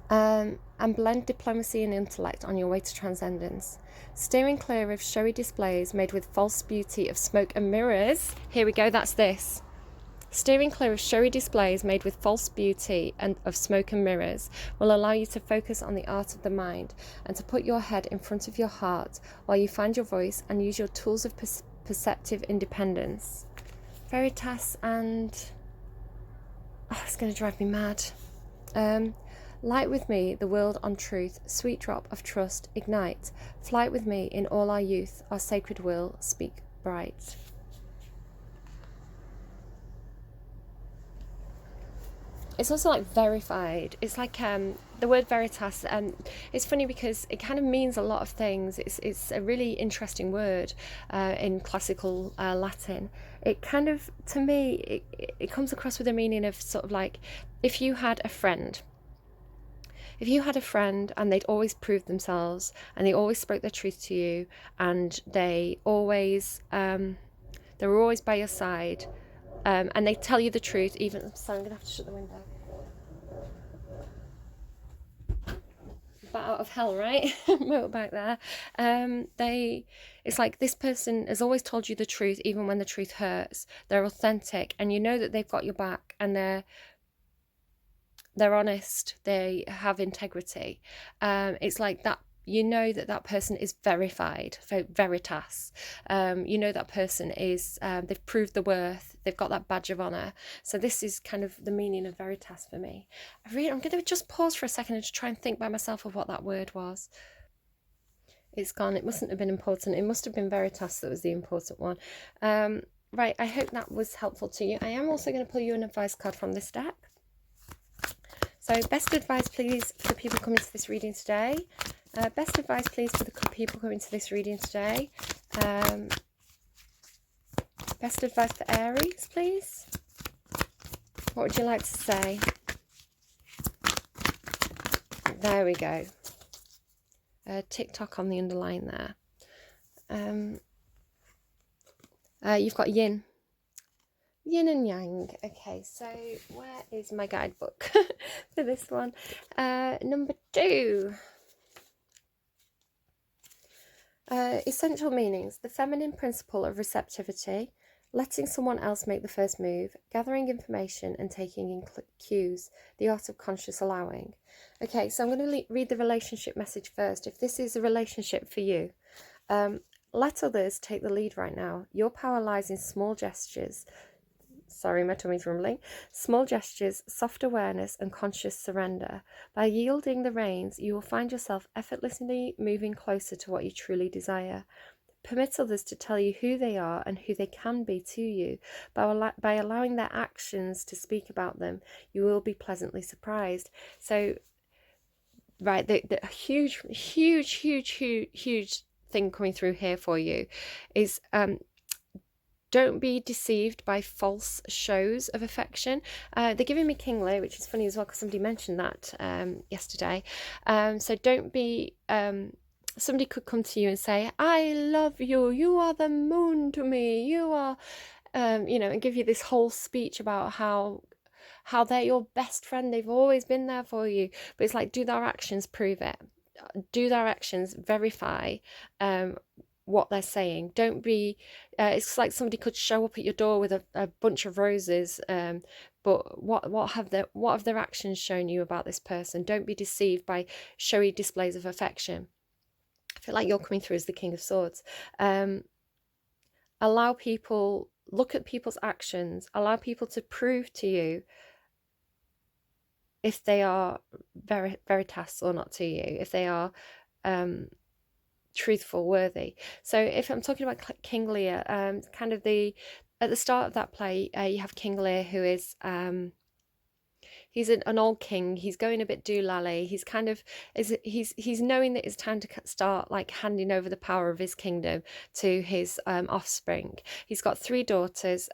And blend diplomacy and intellect on your way to transcendence. Steering clear of showy displays made with false beauty of smoke and mirrors. Here we go, that's this. Steering clear of showy displays made with false beauty and of smoke and mirrors will allow you to focus on the art of the mind and to put your head in front of your heart while you find your voice and use your tools of perceptive independence. Veritas and... it's going to drive me mad. Light with me, the world on truth, sweet drop of trust, ignite. Flight with me in all our youth, our sacred will, speak bright. It's also like verified. It's like the word veritas. It's funny because it kind of means a lot of things. It's a really interesting word in classical Latin. It kind of, to me, it comes across with a meaning of sort of like if you had a friend. if you had a friend and they'd always proved themselves and they always spoke their truth to you, and they were always by your side, and they tell you the truth, even, sorry, I'm gonna have to shut the window. Bat out of hell, right? Motorbike there. It's like this person has always told you the truth, even when the truth hurts. They're authentic, and you know that they've got your back, and they're honest. They have integrity. It's like that. You know that person is verified, veritas. You know that person is, they've proved the worth, they've got that badge of honour. So this is kind of the meaning of veritas for me. I'm going to just pause for a second and just try and think by myself of what that word was. It's gone. It mustn't have been important. It must have been veritas that was the important one. Right, I hope that was helpful to you. I am also going to pull you an advice card from this deck. So best advice, please, for the people coming to this reading today. Best advice, please, for the people coming to this reading today. Best advice for Aries, please. What would you like to say? There we go. TikTok on the underline there. You've got yin. Yin and yang. Okay, so where is my guidebook for this one? Number 2. Essential meanings. The feminine principle of receptivity, letting someone else make the first move, gathering information and taking in cues, the art of conscious allowing. Okay, so I'm going to read the relationship message first. If this is a relationship for you, let others take the lead right now. Your power lies in small gestures. Sorry, my tummy's rumbling. Small gestures, soft awareness, and conscious surrender. By yielding the reins, you will find yourself effortlessly moving closer to what you truly desire. Permit others to tell you who they are and who they can be to you. By allowing their actions to speak about them, you will be pleasantly surprised. So, right, the huge thing coming through here for you is don't be deceived by false shows of affection. They're giving me King Lear, which is funny as well because somebody mentioned that yesterday. So don't be... somebody could come to you and say, I love you, you are the moon to me, you are... and give you this whole speech about how they're your best friend, they've always been there for you. But it's like, do their actions prove it? Do their actions verify what they're saying? Don't be it's like somebody could show up at your door with a bunch of roses, but what have their actions shown you about this person? Don't be deceived by showy displays of affection. I feel like you're coming through as the King of Swords. Allow people, look at people's actions, allow people to prove to you if they are veritas or not to you, if they are truthful, worthy. So if I'm talking about King Lear, kind of at the start of that play, you have King Lear, who is he's an old king. He's going a bit doolally. He's kind of he's knowing that it's time to start like handing over the power of his kingdom to his offspring. He's got 3 daughters.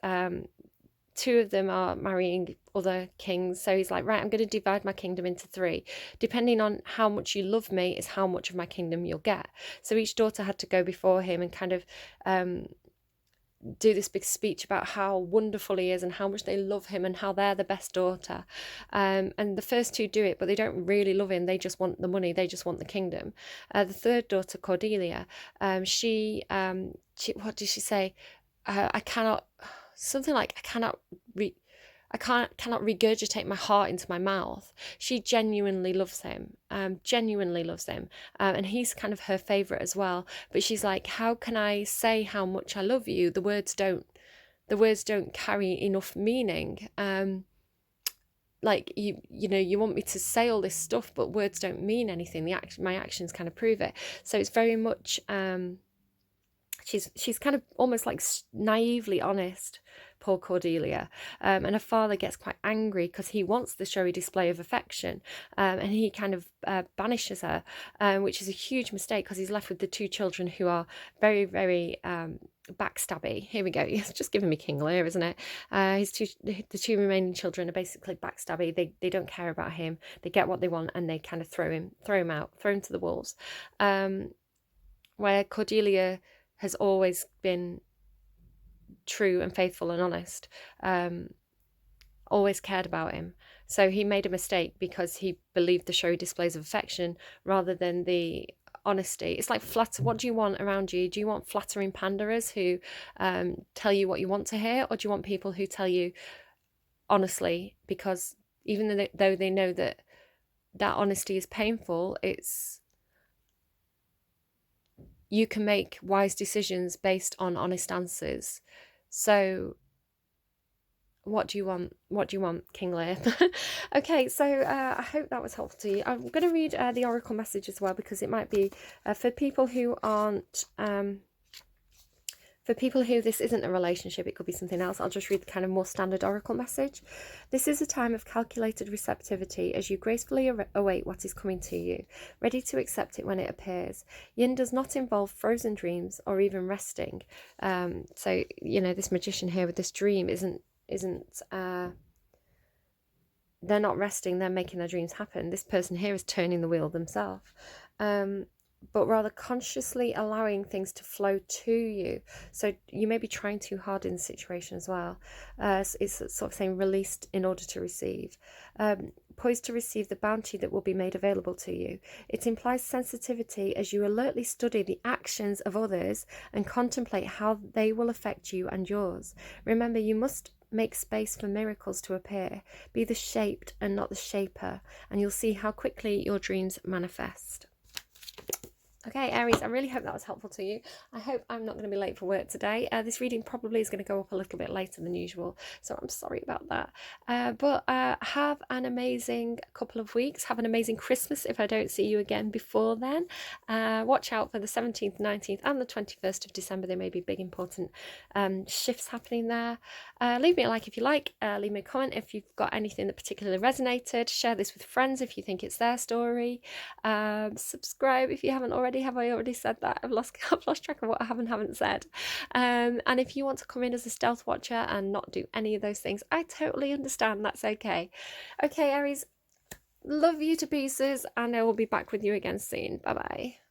2 of them are marrying other kings, so he's like, right, I'm going to divide my kingdom into 3. Depending on how much you love me is how much of my kingdom you'll get. So each daughter had to go before him and kind of do this big speech about how wonderful he is and how much they love him and how they're the best daughter. And the first 2 do it, but they don't really love him. They just want the money. They just want the kingdom. The 3rd daughter, Cordelia, she what did she say? I cannot... something like, I cannot regurgitate my heart into my mouth. She genuinely loves him, and he's kind of her favourite as well. But she's like, how can I say how much I love you? The words don't carry enough meaning. Like you want me to say all this stuff, but words don't mean anything. My actions kind of prove it. So it's very much she's kind of almost like naively honest, poor Cordelia. And her father gets quite angry because he wants the showy display of affection, and he kind of banishes her, which is a huge mistake because he's left with the two children who are very, very backstabby. Here we go. It's just giving me King Lear, isn't it? The two remaining children are basically backstabby. They don't care about him. They get what they want and they kind of throw him to the wolves. Where Cordelia has always been true and faithful and honest, always cared about him. So he made a mistake because he believed the showy displays of affection rather than the honesty. It's like what do you want around you? Do you want flattering panderers who tell you what you want to hear, or do you want people who tell you honestly? Because even though they know that honesty is painful, you can make wise decisions based on honest answers. So what do you want? What do you want, King Lear? Okay, so I hope that was helpful to you. I'm going to read the oracle message as well, because it might be for people who aren't for people who this isn't a relationship. It could be something else. I'll just read the kind of more standard oracle message. This is a time of calculated receptivity as you gracefully await what is coming to you, ready to accept it when it appears. Yin does not involve frozen dreams or even resting. So, you know, this magician here with this dream isn't they're not resting, they're making their dreams happen. This person here is turning the wheel themselves. But rather consciously allowing things to flow to you. So you may be trying too hard in the situation as well. It's sort of saying released in order to receive. Poised to receive the bounty that will be made available to you. It implies sensitivity as you alertly study the actions of others and contemplate how they will affect you and yours. Remember, you must make space for miracles to appear. Be the shaped and not the shaper, and you'll see how quickly your dreams manifest. Okay, Aries, I really hope that was helpful to you. I hope I'm not going to be late for work today. This reading probably is going to go up a little bit later than usual, so I'm sorry about that. But have an amazing couple of weeks. Have an amazing Christmas if I don't see you again before then. Watch out for the 17th, 19th and the 21st of December. There may be big important shifts happening there. Leave me a like if you like. Leave me a comment if you've got anything that particularly resonated. Share this with friends if you think it's their story. Subscribe if you haven't already. Have I already said that? I've lost track of what I haven't said. And if you want to come in as a stealth watcher and not do any of those things, I totally understand. That's okay. Okay, Aries, love you to pieces, and I will be back with you again soon. Bye bye.